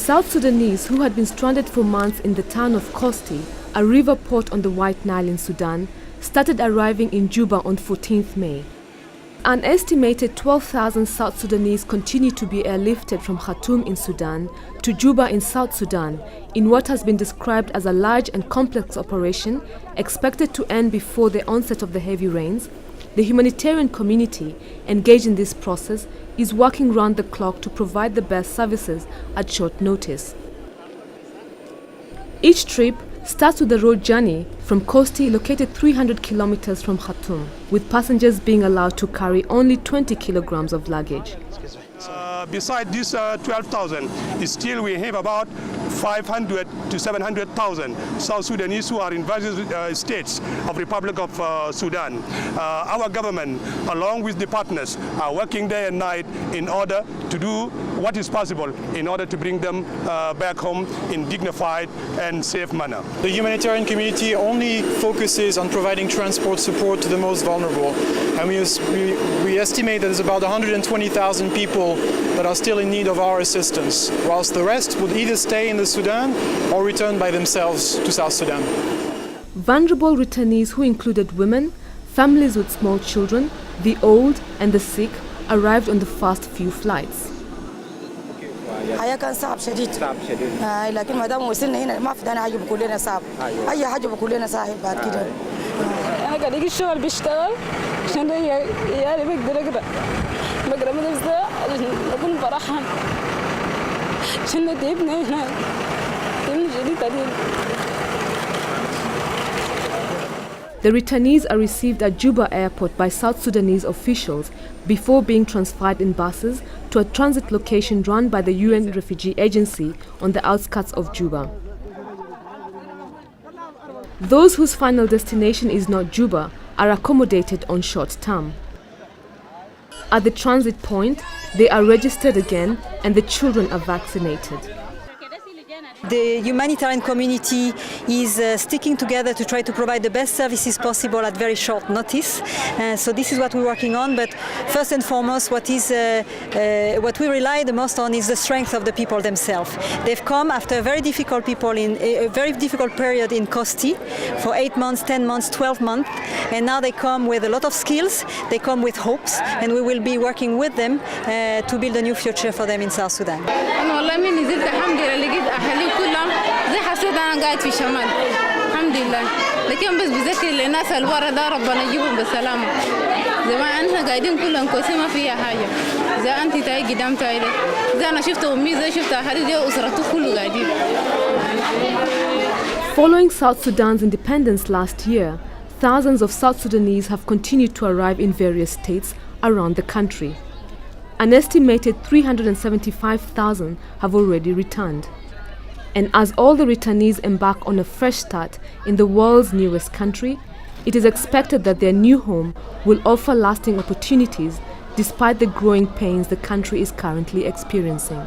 South Sudanese who had been stranded for months in the town of Kosti, a river port on the White Nile in Sudan, started arriving in Juba on 14th May. An estimated 12,000 South Sudanese continue to be airlifted from Khartoum in Sudan to Juba in South Sudan in what has been described as a large and complex operation expected to end before the onset of the heavy rains. The humanitarian community engaged in this process is working round the clock to provide the best services at short notice. Each trip starts with a road journey from Kosti, located 300 kilometers from Khartoum, with passengers being allowed to carry only 20 kilograms of luggage. Besides this 12,000, still we have about 500 to 700,000 South Sudanese who are in various states of Republic of Sudan. Our government, along with the partners, are working day and night in order to do what is possible in order to bring them back home in dignified and safe manner. The humanitarian community only focuses on providing transport support to the most vulnerable. And we estimate that there's about 120,000 people that are still in need of our assistance, whilst the rest would either stay in the Sudan or return by themselves to South Sudan. Vulnerable returnees, who included women, families with small children, the old and the sick, arrived on the first few flights. حياة كان صعب شديد لكن ما دام وصلنا هنا ما في حاجة بقول لنا صعب أي حاجة بقول لنا سهل بعد كده أنا قاعد أجي الشغل بشتغل عشان يعني بقدر بقرا مدرسة عشان أكون فرحان عشان نديبنا هنا جديد تعليم. The returnees are received at Juba airport by South Sudanese officials before being transferred in buses to a transit location run by the UN Refugee Agency on the outskirts of Juba. Those whose final destination is not Juba are accommodated on short term. At the transit point, they are registered again and the children are vaccinated. The humanitarian community is sticking together to try to provide the best services possible at very short notice. So this is what we're working on. But first and foremost, what we rely the most on is the strength of the people themselves. They've come after a very difficult period in Kosti for 8 months, 10 months, 12 months, and now they come with a lot of skills. They come with hopes, and we will be working with them to build a new future for them in South Sudan. كلهم زي حسيت أنا قاعد في شمال الحمد لله لكن بس بذكر للناس الورا ده ربنا يجيبهم بالسلامة زي ما أنت قاعدين كلهم كويسين ما فيها حاجة زي أنت تاي قدام تاي ده زي أنا شفت أمي زي شفت أهلي دي أسرته كله قاعدين. Following South Sudan's independence last year, thousands of South Sudanese have continued to arrive in various states around the country. An estimated 375,000 have already returned. And as all the returnees embark on a fresh start in the world's newest country, it is expected that their new home will offer lasting opportunities despite the growing pains the country is currently experiencing.